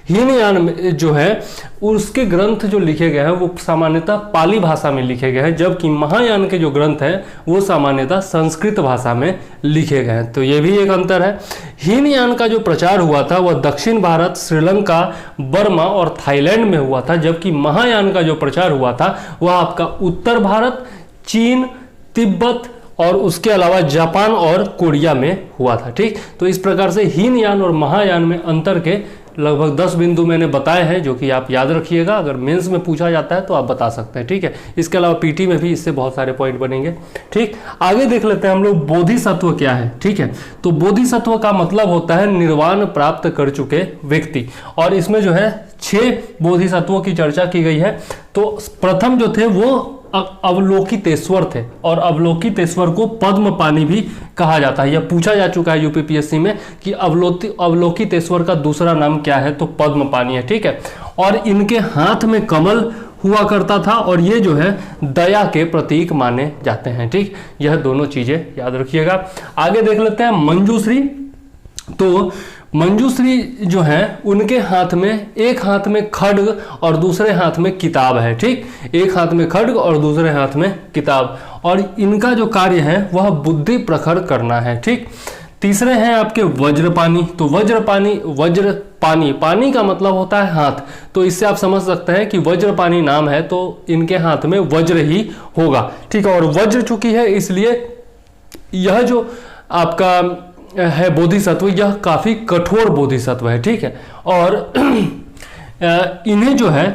हीनयान में जो है उसके ग्रंथ जो लिखे गए हैं वो सामान्यतः पाली भाषा में लिखे गए हैं, जबकि महायान के जो ग्रंथ हैं वो सामान्यतः संस्कृत भाषा में लिखे गए हैं। तो ये भी एक अंतर है। हीनयान का जो प्रचार हुआ था वह दक्षिण भारत, श्रीलंका, बर्मा और थाईलैंड में हुआ था, जबकि महायान का जो प्रचार हुआ था वह आपका उत्तर भारत, चीन, तिब्बत और उसके अलावा जापान और कोरिया में हुआ था। ठीक, तो इस प्रकार से हीनयान और महायान में अंतर के लगभग 10 बिंदु मैंने बताए हैं, जो कि आप याद रखिएगा। अगर मेंस में पूछा जाता है तो आप बता सकते हैं। ठीक है, इसके अलावा पीटी में भी इससे बहुत सारे पॉइंट बनेंगे। ठीक, आगे देख लेते हैं हम लोग बोधिसत्व क्या है। ठीक है, तो बोधिसत्व का मतलब होता है निर्वाण प्राप्त कर चुके व्यक्ति, और इसमें जो है 6 बोधिसत्वों की चर्चा की गई है। तो प्रथम जो थे वो अवलोकितेश्वर थे, और अवलोकितेश्वर को पद्म पानी भी कहा जाता है। यह पूछा जा चुका है यूपीपीएससी में कि अवलोकितेश्वर का दूसरा नाम क्या है, तो पद्म पानी है। ठीक है, और इनके हाथ में कमल हुआ करता था, और ये जो है दया के प्रतीक माने जाते हैं। ठीक, यह दोनों चीजें याद रखिएगा। आगे देख लेते हैं मंजूश्री। तो मंजूश्री जो है उनके हाथ में, एक हाथ में खड्ग और दूसरे हाथ में किताब है। ठीक, एक हाथ में खड्ग और दूसरे हाथ में किताब, और इनका जो कार्य है वह बुद्धि प्रखर करना है। ठीक, तीसरे हैं आपके वज्रपानी। तो वज्रपानी, पानी का मतलब होता है हाथ, तो इससे आप समझ सकते हैं कि वज्रपानी नाम है तो इनके हाथ में वज्र ही होगा। ठीक है, और वज्र चूंकि है इसलिए यह जो आपका है बोधिसत्व, यह काफी कठोर बोधिसत्व है। ठीक है, और इन्हें जो है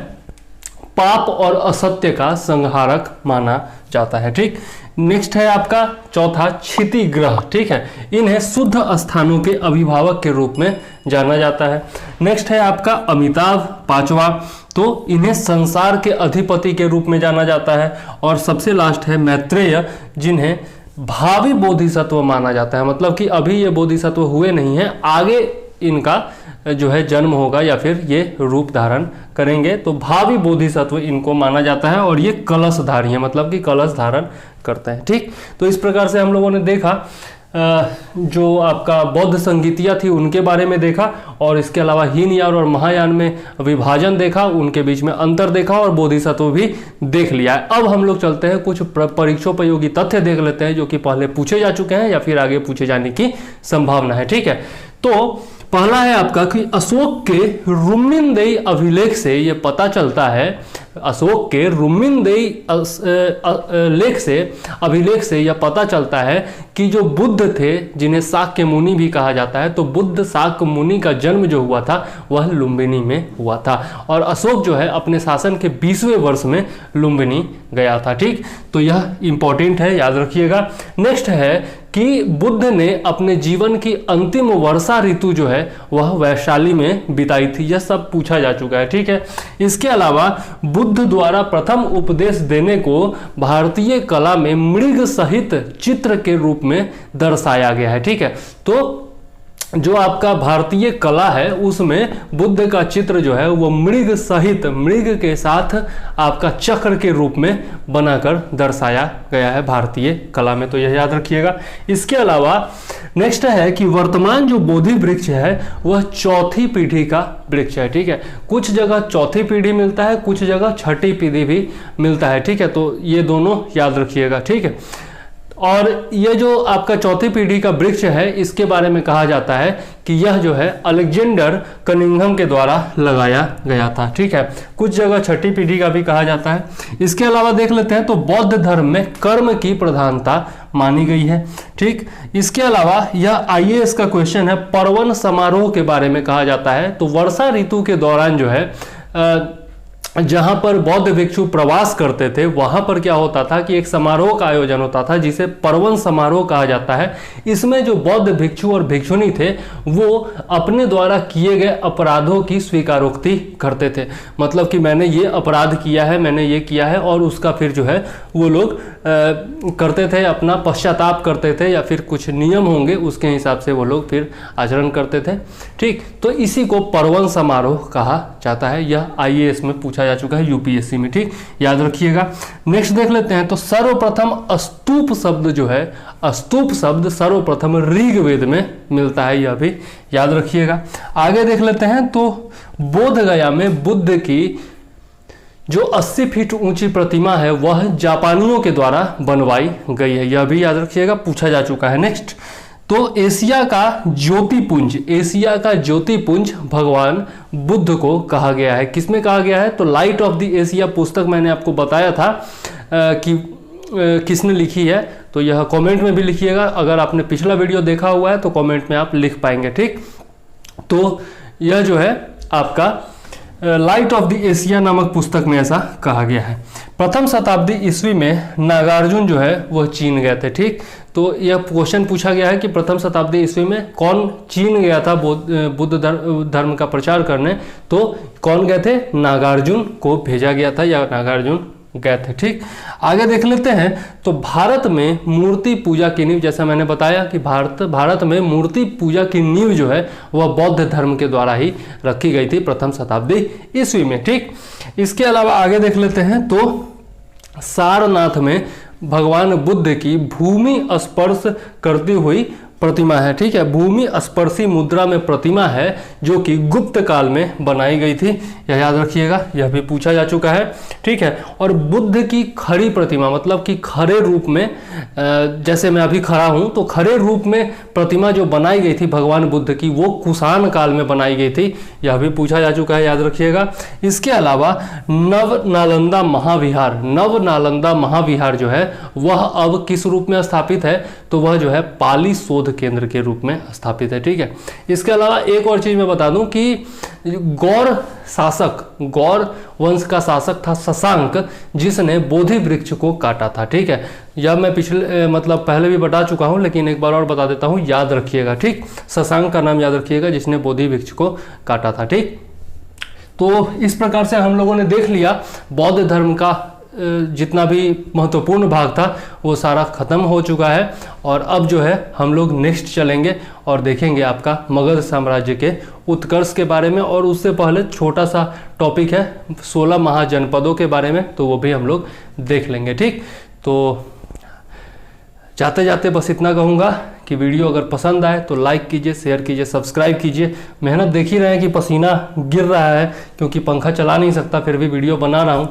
पाप और असत्य का संहारक माना जाता है। ठीक, नेक्स्ट है आपका चौथा क्षितिग्रह। ठीक है, इन्हें शुद्ध स्थानों के अभिभावक के रूप में जाना जाता है। नेक्स्ट है आपका अमिताभ, पांचवा। तो इन्हें संसार के अधिपति के रूप में जाना जाता है। और सबसे लास्ट है मैत्रेय, जिन्हें भावी बोधिसत्व माना जाता है। मतलब कि अभी ये बोधिसत्व हुए नहीं है, आगे इनका जो है जन्म होगा या फिर ये रूप धारण करेंगे, तो भावी बोधिसत्व इनको माना जाता है। और ये कलशधारी है, मतलब कि कलश धारण करते हैं। ठीक, तो इस प्रकार से हम लोगों ने देखा जो आपका बौद्ध संगीतिया थी उनके बारे में देखा, और इसके अलावा हीनयान और महायान में विभाजन देखा, उनके बीच में अंतर देखा, और बोधिसत्व भी देख लिया है। अब हम लोग चलते हैं कुछ परीक्षोपयोगी तथ्य देख लेते हैं, जो कि पहले पूछे जा चुके हैं या फिर आगे पूछे जाने की संभावना है। ठीक है, तो पहला है आपका कि अशोक के रुम्निन्देई अभिलेख से ये पता चलता है, अशोक के रुम्निन्देई लेख से, अभिलेख से यह पता चलता है कि जो बुद्ध थे, जिन्हें शाक्य मुनि भी कहा जाता है, तो बुद्ध शाक्य मुनि का जन्म जो हुआ था वह लुम्बिनी में हुआ था, और अशोक जो है अपने शासन के 20वें वर्ष में लुम्बिनी गया था। ठीक, तो यह इंपॉर्टेंट है, याद रखिएगा। नेक्स्ट है कि बुद्ध ने अपने जीवन की अंतिम वर्षा ऋतु जो है वह वैशाली में बिताई थी। यह सब पूछा जा चुका है। ठीक है, इसके अलावा बुद्ध द्वारा प्रथम उपदेश देने को भारतीय कला में मृग सहित चित्र के रूप में दर्शाया गया है। ठीक है, तो जो आपका भारतीय कला है उसमें बुद्ध का चित्र जो है वो मृग सहित, मृग के साथ आपका चक्र के रूप में बनाकर दर्शाया गया है भारतीय कला में, तो यह याद रखिएगा। इसके अलावा नेक्स्ट है कि वर्तमान जो बोधि वृक्ष है वह चौथी पीढ़ी का वृक्ष है, ठीक है। कुछ जगह चौथी पीढ़ी मिलता है, कुछ जगह छठी पीढ़ी भी मिलता है, ठीक है। तो ये दोनों याद रखिएगा, ठीक है। और ये जो आपका चौथी पीढ़ी का वृक्ष है, इसके बारे में कहा जाता है कि यह जो है अलेक्जेंडर कनिंघम के द्वारा लगाया गया था, ठीक है। कुछ जगह छठी पीढ़ी का भी कहा जाता है। इसके अलावा देख लेते हैं तो बौद्ध धर्म में कर्म की प्रधानता मानी गई है, ठीक। इसके अलावा यह IAS का क्वेश्चन है, पर्वन समारोह के बारे में कहा जाता है। तो वर्षा ऋतु के दौरान जो है जहां पर बौद्ध भिक्षु प्रवास करते थे, वहां पर क्या होता था कि एक समारोह का आयोजन होता था जिसे पर्वन समारोह कहा जाता है। इसमें जो बौद्ध भिक्षु और भिक्षुणी थे वो अपने द्वारा किए गए अपराधों की स्वीकारोक्ति करते थे, मतलब कि मैंने ये अपराध किया है, मैंने ये किया है, और उसका फिर जो है वो लोग करते थे, अपना पश्चाताप करते थे, या फिर कुछ नियम होंगे उसके हिसाब से वो लोग फिर आचरण करते थे, ठीक। तो इसी को पर्वन समारोह कहा जाता है। यह IAS में पूछा जा चुका है, UPSC में, ठीक, याद रखिएगा। नेक्स्ट देख लेते हैं तो सर्वप्रथम स्तूप शब्द जो है, स्तूप शब्द सर्वप्रथम ऋग्वेद में मिलता है, यह भी याद रखिएगा। आगे देख लेते हैं तो बोधगया में बुद्ध की जो 80 फीट ऊंची प्रतिमा है वह जापानियों के द्वारा बनवाई गई है, यह भी याद रखिएगा, पूछा जा चुका है। नेक्स्ट तो एशिया का ज्योतिपुंज, एशिया का ज्योतिपुंज भगवान बुद्ध को कहा गया है। किसमें कहा गया है? तो लाइट ऑफ द एशिया पुस्तक मैंने आपको बताया था कि किसने लिखी है, तो यह कमेंट में भी लिखिएगा। अगर आपने पिछला वीडियो देखा हुआ है तो कमेंट में आप लिख पाएंगे, ठीक। तो यह जो है आपका लाइट ऑफ द एशिया नामक पुस्तक में ऐसा कहा गया है। प्रथम शताब्दी ईस्वी में नागार्जुन जो है वह चीन गए थे, ठीक। तो यह क्वेश्चन पूछा गया है कि प्रथम शताब्दी ईस्वी में कौन चीन गया था बुद्ध धर्म का प्रचार करने, तो कौन गए थे? नागार्जुन को भेजा गया था, या नागार्जुन गए थे, ठीक। आगे देख लेते हैं तो भारत में मूर्ति पूजा की नींव, जैसा मैंने बताया कि भारत में मूर्ति पूजा की नींव जो है वह बौद्ध धर्म के द्वारा ही रखी गई थी प्रथम शताब्दी ईस्वी में, ठीक। इसके अलावा आगे देख लेते हैं तो सारनाथ में भगवान बुद्ध की भूमि स्पर्श करती हुई प्रतिमा है, ठीक है। भूमि स्पर्शी मुद्रा में प्रतिमा है जो कि गुप्त काल में बनाई गई थी, यह याद रखिएगा, यह भी पूछा जा चुका है, ठीक है। और बुद्ध की खड़ी प्रतिमा, मतलब कि खड़े रूप में, जैसे मैं अभी खड़ा हूं तो खड़े रूप में प्रतिमा जो बनाई गई थी भगवान बुद्ध की, वो कुषाण काल में बनाई गई थी, यह भी पूछा जा चुका है, याद रखिएगा। इसके अलावा नव नालंदा महाविहार जो है वह अब किस रूप में स्थापित है? तो वह जो है पाली शोध केंद्र के रूप में स्थापित है, ठीक है। इसके अलावा एक और चीज मैं बता दूं कि गौर वंश का शासक था शशांक, जिसने बोधि वृक्ष को काटा था, ठीक है। यह मैं पहले भी बता चुका हूं, लेकिन एक बार और बता देता हूं, याद रखिएगा, ठीक। शशांक का नाम याद रखिएगा जिसने बोधि वृक्ष को काटा था, ठीक। तो इस प्रकार से हम लोगों ने देख लिया बौद्ध धर्म का जितना भी महत्वपूर्ण भाग था वो सारा खत्म हो चुका है। और अब जो है हम लोग नेक्स्ट चलेंगे और देखेंगे आपका मगध साम्राज्य के उत्कर्ष के बारे में, और उससे पहले छोटा सा टॉपिक है 16 महाजनपदों के बारे में, तो वो भी हम लोग देख लेंगे, ठीक। तो जाते जाते बस इतना कहूँगा कि वीडियो अगर पसंद आए तो लाइक कीजिए, शेयर कीजिए, सब्सक्राइब कीजिए। मेहनत देख ही रहे हैं कि पसीना गिर रहा है, क्योंकि पंखा चला नहीं सकता, फिर भी वीडियो बना रहा हूँ,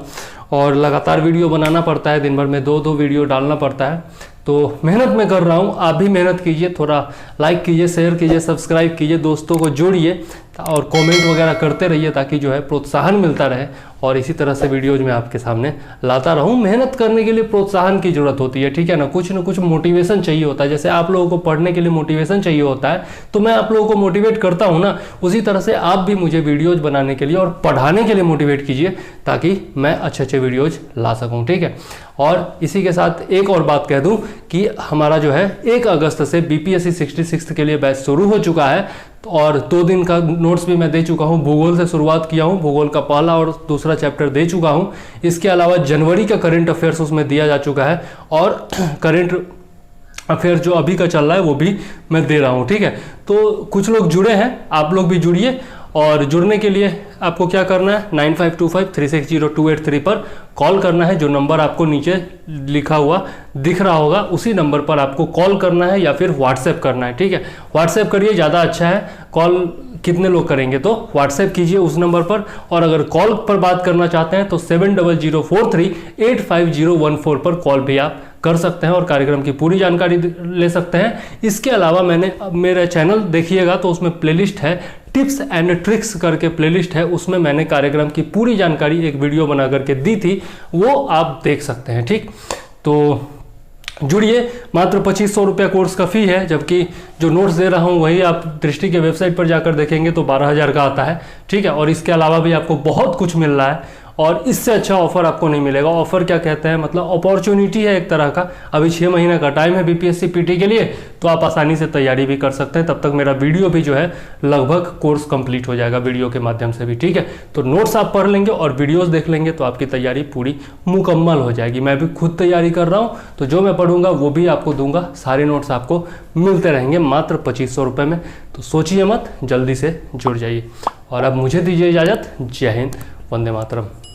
और लगातार वीडियो बनाना पड़ता है, दिन भर में 2-2 वीडियो डालना पड़ता है, तो मेहनत मैं कर रहा हूँ। आप भी मेहनत कीजिए, थोड़ा लाइक कीजिए, शेयर कीजिए, सब्सक्राइब कीजिए, दोस्तों को जोड़िए और कमेंट वगैरह करते रहिए, ताकि जो है प्रोत्साहन मिलता रहे, और इसी तरह से वीडियोज में आपके सामने लाता रहूं। मेहनत करने के लिए प्रोत्साहन की जरूरत होती है, ठीक है ना, कुछ न कुछ मोटिवेशन चाहिए होता है। जैसे आप लोगों को पढ़ने के लिए मोटिवेशन चाहिए होता है, तो मैं आप लोगों को मोटिवेट करता हूं ना, उसी तरह से आप भी मुझे वीडियोज बनाने के लिए और पढ़ाने के लिए मोटिवेट कीजिए, ताकि मैं अच्छे अच्छे वीडियोज ला सकूं, ठीक है। और इसी के साथ एक और बात कह दूं कि हमारा जो है 1 अगस्त से BPSC 66 के लिए बैच शुरू हो चुका है, और 2 दिन का नोट्स भी मैं दे चुका हूं। भूगोल से शुरुआत किया हूं, भूगोल का पहला और दूसरा चैप्टर दे चुका हूं। इसके अलावा जनवरी का करंट अफेयर्स उसमें दिया जा चुका है, और करंट अफेयर जो अभी का चल रहा है वो भी मैं दे रहा हूं, ठीक है। तो कुछ लोग जुड़े हैं, आप लोग भी जुड़िए और जुड़ने के लिए आपको क्या करना है, 9525360283 पर कॉल करना है। जो नंबर आपको नीचे लिखा हुआ दिख रहा होगा उसी नंबर पर आपको कॉल करना है या फिर व्हाट्सएप करना है, ठीक है। व्हाट्सएप करिए, ज़्यादा अच्छा है। कॉल कितने लोग करेंगे तो व्हाट्सएप कीजिए उस नंबर पर। और अगर कॉल पर बात करना चाहते हैं तो 7004385014 पर कॉल भी आप कर सकते हैं और कार्यक्रम की पूरी जानकारी ले सकते हैं। इसके अलावा मैंने मेरा चैनल देखिएगा तो उसमें प्लेलिस्ट है, टिप्स एंड ट्रिक्स करके प्लेलिस्ट है, उसमें मैंने कार्यक्रम की पूरी जानकारी एक वीडियो बना करके दी थी, वो आप देख सकते हैं, ठीक। तो जुड़िए, मात्र 2500 रुपया कोर्स का फी है, जबकि जो नोट्स दे रहा हूँ वही आप दृष्टि के वेबसाइट पर जाकर देखेंगे तो 12,000 का आता है, ठीक है। और इसके अलावा भी आपको बहुत कुछ मिल रहा है और इससे अच्छा ऑफर आपको नहीं मिलेगा। ऑफर क्या कहते हैं, मतलब अपॉर्चुनिटी है एक तरह का। अभी 6 महीने का टाइम है बीपीएससी पीटी के लिए, तो आप आसानी से तैयारी भी कर सकते हैं। तब तक मेरा वीडियो भी जो है लगभग कोर्स कंप्लीट हो जाएगा वीडियो के माध्यम से भी, ठीक है। तो नोट्स आप पढ़ लेंगे और वीडियोस देख लेंगे तो आपकी तैयारी पूरी मुकम्मल हो जाएगी। मैं भी खुद तैयारी कर रहा हूँ, तो जो मैं पढ़ूंगा वो भी आपको दूंगा। सारे नोट्स आपको मिलते रहेंगे मात्र 2500 रुपये में। तो सोचिए मत, जल्दी से जुड़ जाइए। और अब मुझे दीजिए इजाज़त। जय हिंद, वंदे मातरम।